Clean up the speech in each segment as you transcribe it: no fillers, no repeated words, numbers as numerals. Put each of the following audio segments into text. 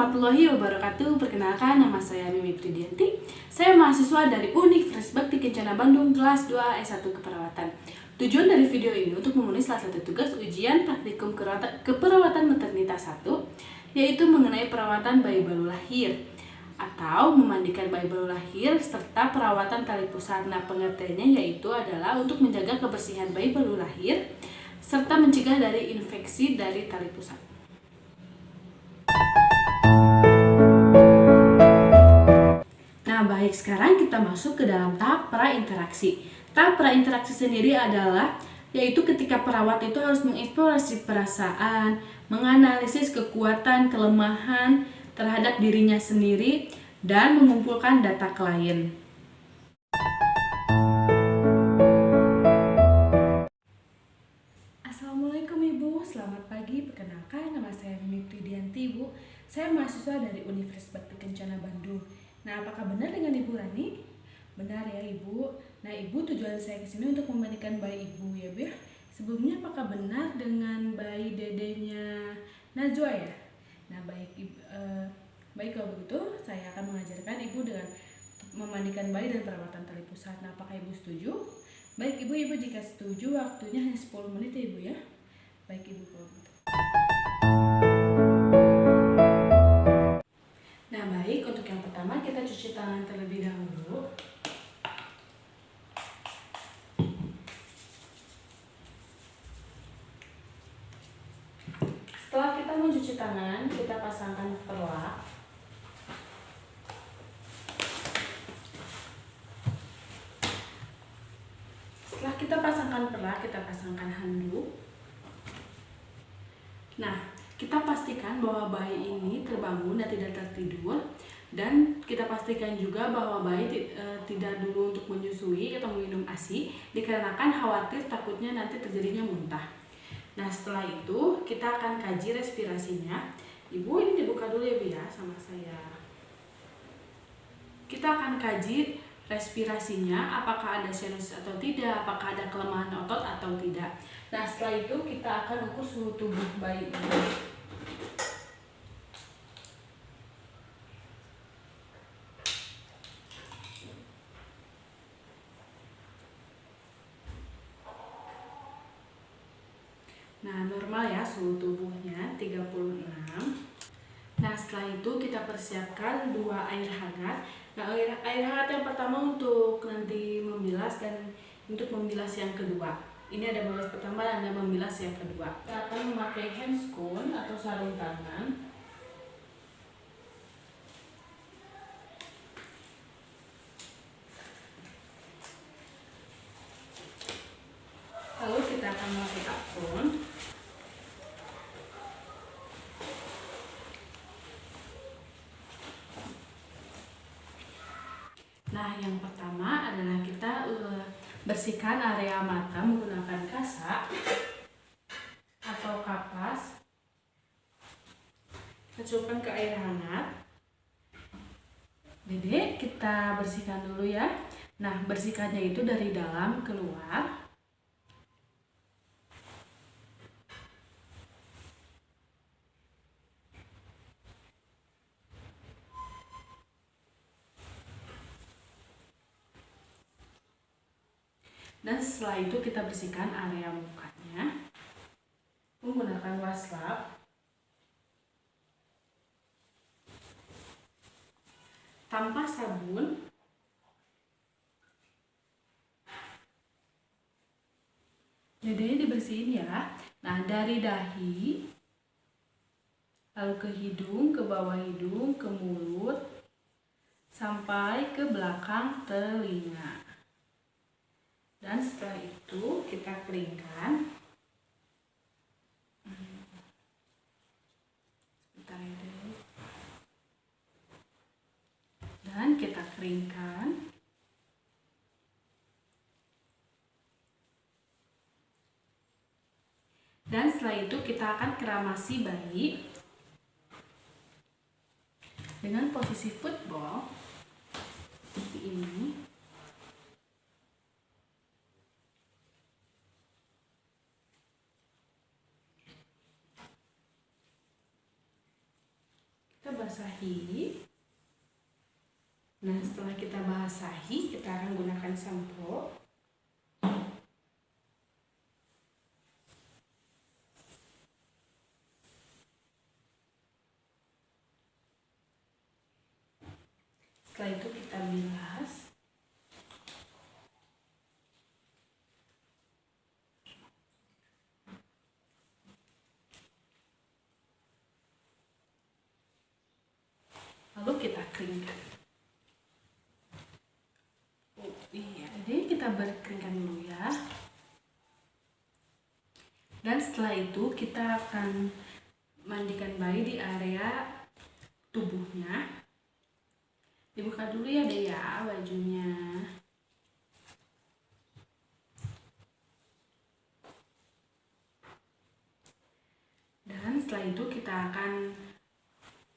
warahmatullahi wabarakatuh. Perkenalkan, nama saya Mimi Pridianti. Saya mahasiswa dari Universitas Bakti Kencana Bandung, kelas 2 S1 Keperawatan. Tujuan dari video ini untuk memenuhi salah satu tugas ujian praktikum keperawatan maternitas 1, yaitu mengenai perawatan bayi baru lahir atau memandikan bayi baru lahir serta perawatan tali pusar. Nah, pengertiannya yaitu adalah untuk menjaga kebersihan bayi baru lahir serta mencegah dari infeksi dari tali pusar. Nah, baik, sekarang kita masuk ke dalam tahap prainteraksi. Tahap prainteraksi sendiri adalah yaitu ketika perawat itu harus mengeksplorasi perasaan, menganalisis kekuatan, kelemahan terhadap dirinya sendiri, dan mengumpulkan data klien. Assalamualaikum Ibu, selamat pagi. Perkenalkan, nama saya Mimi Pridianti, Ibu. Saya mahasiswa dari Universitas Bakti Kencana Bandung. Nah, apakah benar dengan Ibu Rani? Benar ya Ibu. Nah, Ibu, tujuan saya kesini untuk memandikan bayi Ibu ya Bu ya. Sebelumnya apakah benar dengan bayi dedenya Najwa ya? Nah, baik kalau begitu saya akan mengajarkan Ibu dengan memandikan bayi dan perawatan tali pusat. Nah, apakah Ibu setuju? Baik Ibu, jika setuju waktunya hanya 10 menit ya Ibu ya. Baik Ibu kalau begitu. Nah, baik, untuk yang pertama kita cuci tangan terlebih dahulu. Setelah kita mencuci tangan, kita pasangkan perlak. Setelah kita pasangkan perlak, kita pasangkan handuk. Nah, kita pastikan bahwa bayi ini terbangun dan tidak tertidur, dan kita pastikan juga bahwa bayi tidak dulu untuk menyusui atau minum ASI dikarenakan khawatir takutnya nanti terjadinya muntah. Nah, setelah itu kita akan kaji respirasinya. Ibu, ini dibuka dulu ya Bu ya sama saya. Kita akan kaji respirasinya, apakah ada sinusitis atau tidak, apakah ada kelemahan otot atau tidak. Nah, setelah itu kita akan ukur suhu tubuh bayi ini. Nah, normal ya suhu tubuhnya 36. Nah, setelah itu kita persiapkan 2 air hangat. Nah, air hangat yang pertama untuk nanti membilas dan untuk membilas yang kedua. Ini ada membilas pertama dan ada membilas yang kedua. Kita akan memakai handscoon atau sarung tangan. Lalu kita akan memakai apron. Nah, yang pertama adalah kita bersihkan area mata menggunakan kasa atau kapas. Kita celupkan ke air hangat. Dedek, kita bersihkan dulu ya. Nah, bersihkannya itu dari dalam keluar. Dan setelah itu kita bersihkan area mukanya menggunakan wastafel tanpa sabun. Jadi dibersihin ya. Nah, dari dahi lalu ke hidung, ke bawah hidung, ke mulut sampai ke belakang telinga. Dan setelah itu kita keringkan. Sebentar ya deh. Dan kita keringkan. Dan setelah itu kita akan keramasi bayi dengan posisi football seperti ini. Kita basahi. Nah, setelah kita basahi, kita akan gunakan sampo. Setelah itu kita bilas. Lalu kita keringkan. Oh iya, jadi kita berkeringkan dulu ya. Dan setelah itu kita akan mandikan bayi di area tubuhnya. Dibuka dulu ya deh ya bajunya. Dan setelah itu kita akan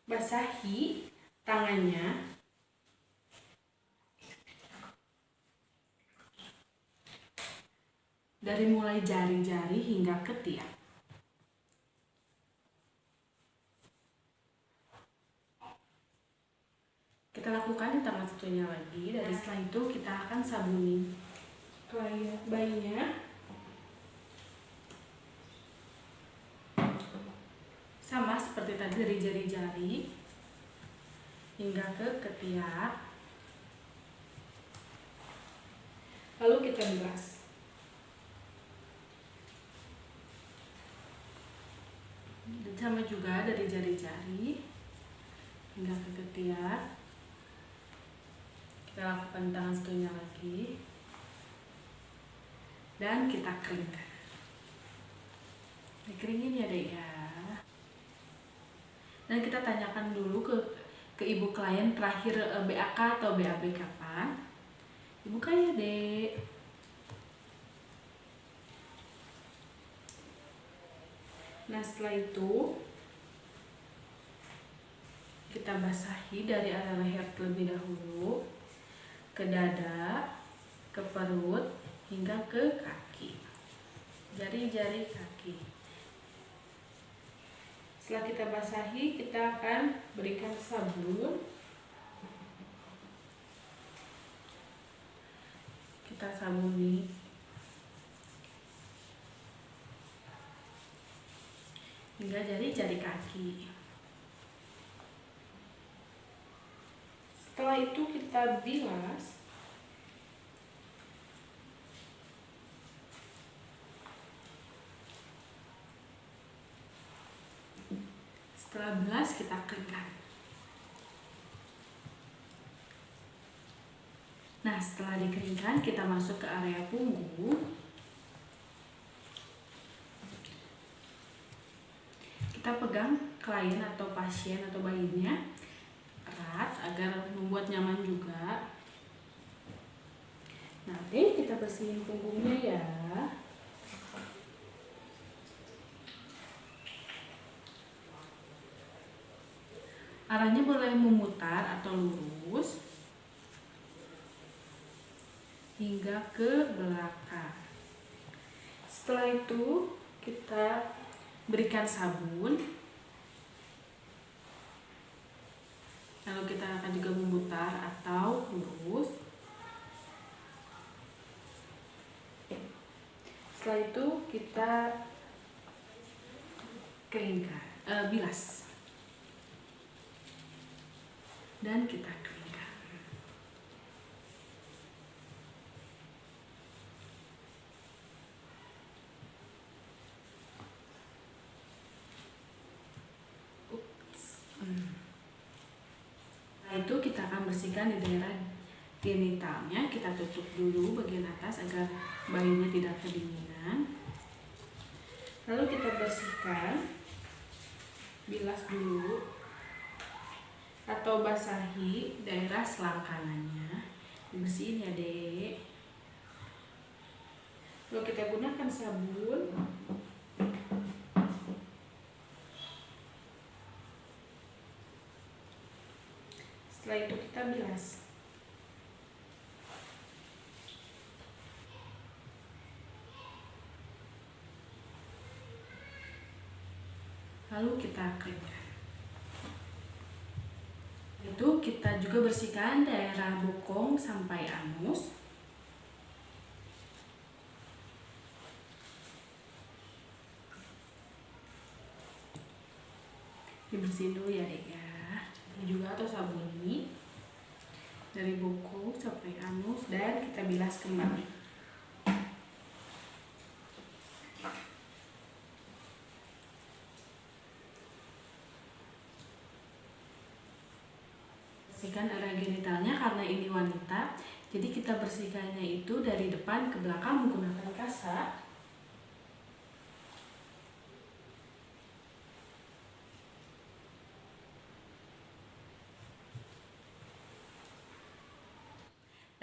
basahi tangannya. Dari mulai jari-jari hingga ketiak. Kita lakukan di tangan satunya lagi. Dari setelah itu kita akan sabuni bayinya. Sama seperti tadi, dari jari-jari hingga ke ketiak. Lalu kita bilas. Dan sama juga dari jari-jari hingga ke ketiak. Kita lakukan tangan satunya lagi. Dan kita keringkan. Dikeringin ya dek ya. Dan kita tanyakan dulu ke ibu klien terakhir BAK atau BAB kapan. Dibuka ya dek. Nah setelah itu kita basahi dari area leher terlebih dahulu, ke dada, ke perut, hingga ke kaki, jari-jari kaki. Setelah kita basahi, kita akan berikan sabun. Kita sabuni. Hingga jari-jari kaki. Setelah itu kita bilas. Setelah bilas kita keringkan. Nah setelah dikeringkan kita masuk ke area punggung. Kita pegang klien atau pasien atau bayinya erat agar membuat nyaman juga. Nah kita bersihin punggungnya ya. Arahnya boleh memutar atau lurus hingga ke belakang. Setelah itu kita berikan sabun. Lalu kita akan juga memutar atau lurus. Setelah itu kita keringkan, bilas. Dan kita keringkan. Nah itu kita akan bersihkan di daerah genitalnya. Kita tutup dulu bagian atas agar bayinya tidak kedinginan. Lalu kita bersihkan, bilas dulu atau basahi daerah selangkangannya. Dibersihin ya dek. Lalu kita gunakan sabun. Setelah itu kita bilas. Lalu kita keringkan. itu kita juga bersihkan daerah bokong sampai anus. Dibersihin dulu ya dek ya. Ini juga atau sabuni dari bokong sampai anus dan kita bilas kembali. Bersihkan area genitalnya karena ini wanita, jadi kita bersihkannya itu dari depan ke belakang menggunakan kasa.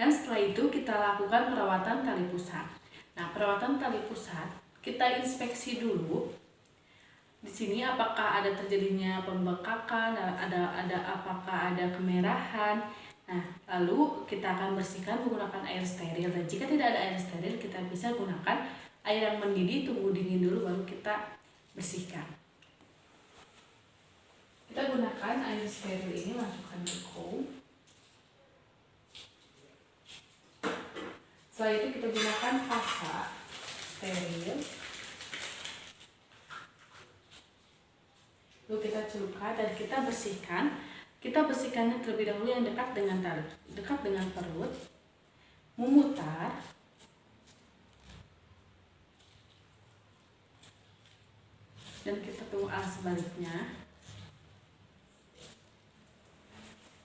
Dan setelah itu kita lakukan perawatan tali pusat. Nah, perawatan tali pusat kita inspeksi dulu. Di sini apakah ada terjadinya pembengkakan, apakah ada kemerahan. Nah, lalu kita akan bersihkan menggunakan air steril. Dan jika tidak ada air steril, kita bisa gunakan air yang mendidih, tunggu dingin dulu baru kita bersihkan. Kita gunakan air steril ini, masukkan ke comb. Setelah itu kita gunakan kasa steril. Lalu kita celupkan dan kita bersihkan. Kita bersihkannya terlebih dahulu yang dekat dengan perut, memutar, dan kita tunggu arah sebaliknya.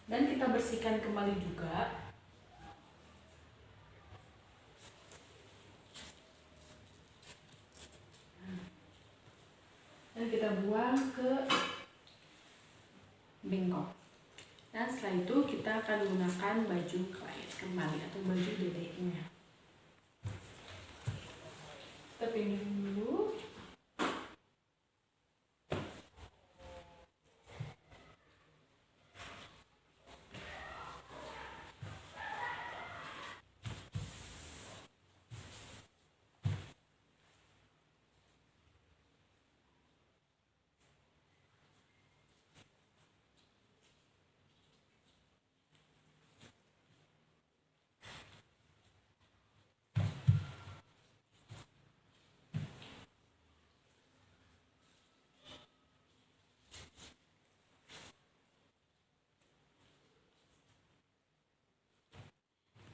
Dan kita bersihkan kembali juga. Dan kita buang ke bengkok. Dan setelah itu kita akan gunakan baju klien kembali atau baju dedeknya. Kita pindah dulu.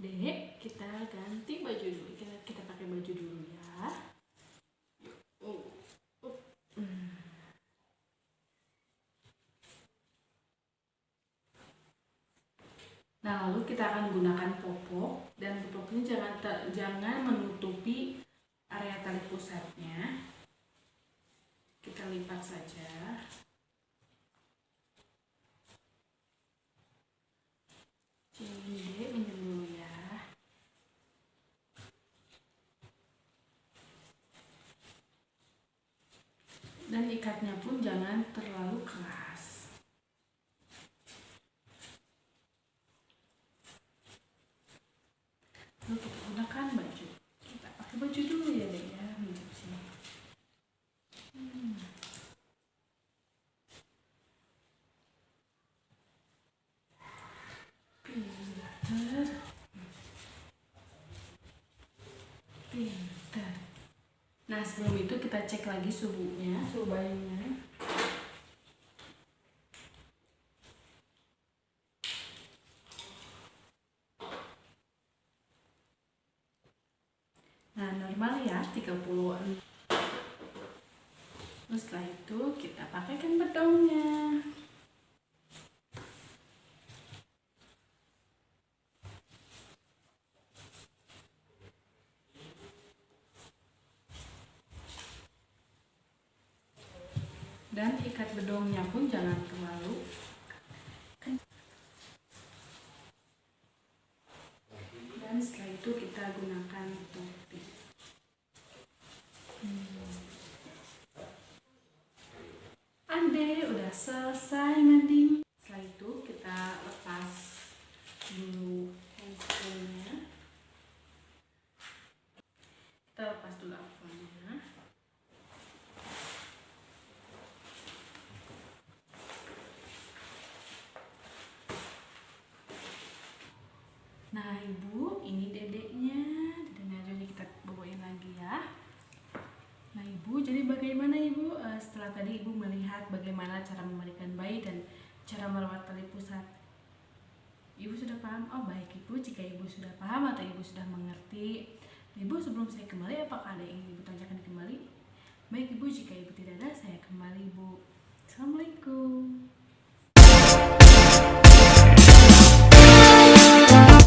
Dek, kita ganti baju dulu. Kita pakai baju dulu ya. Nah, lalu kita akan gunakan popok, dan popoknya jangan menutupi area tali pusatnya. Kita lipat saja. Sini dek, minum dulu ya. Dan ikatnya pun jangan terlalu keras. Lalu kita gunakan baju. Kita pakai baju dulu ya dek ya. Minum sini. Pintar. Nah, sebelum itu kita cek lagi suhunya, suhu bayinya. Nah, normal ya, 30. Terus setelah itu kita pakaikan bedongnya. Dan ikat bedongnya pun jangan terlalu kencang. Dan setelah itu kita gunakan topi. Ade udah selesai mandi. Setelah itu kita lepas dulu handphonenya. Kita lepas dulu apronnya. Nah Ibu, ini dedeknya jadi kita bawain lagi ya. Nah Ibu, jadi bagaimana Ibu setelah tadi Ibu melihat bagaimana cara memandikan bayi dan cara merawat tali pusat, Ibu sudah paham? Oh baik Ibu, jika Ibu sudah paham atau Ibu sudah mengerti, Ibu sebelum saya kembali apakah ada yang ingin Ibu tanyakan kembali? Baik Ibu, jika Ibu tidak ada, saya kembali Ibu. Assalamualaikum.